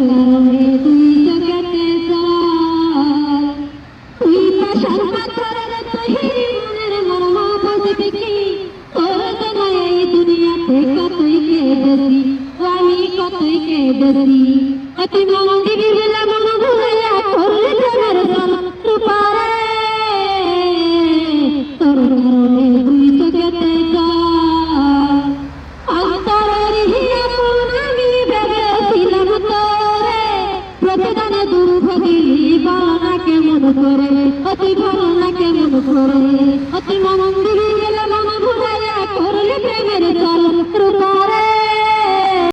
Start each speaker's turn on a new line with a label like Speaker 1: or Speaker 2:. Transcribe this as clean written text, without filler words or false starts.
Speaker 1: কারণে তুই জগতে জল তুই পাশার পাথরের তুই মনের মর্ম বুঝবি কি তোর জন্য এই দুনিয়াতে কতই কেঁদেছি আমি কতই কেঁদেছি তুই মন্দিরের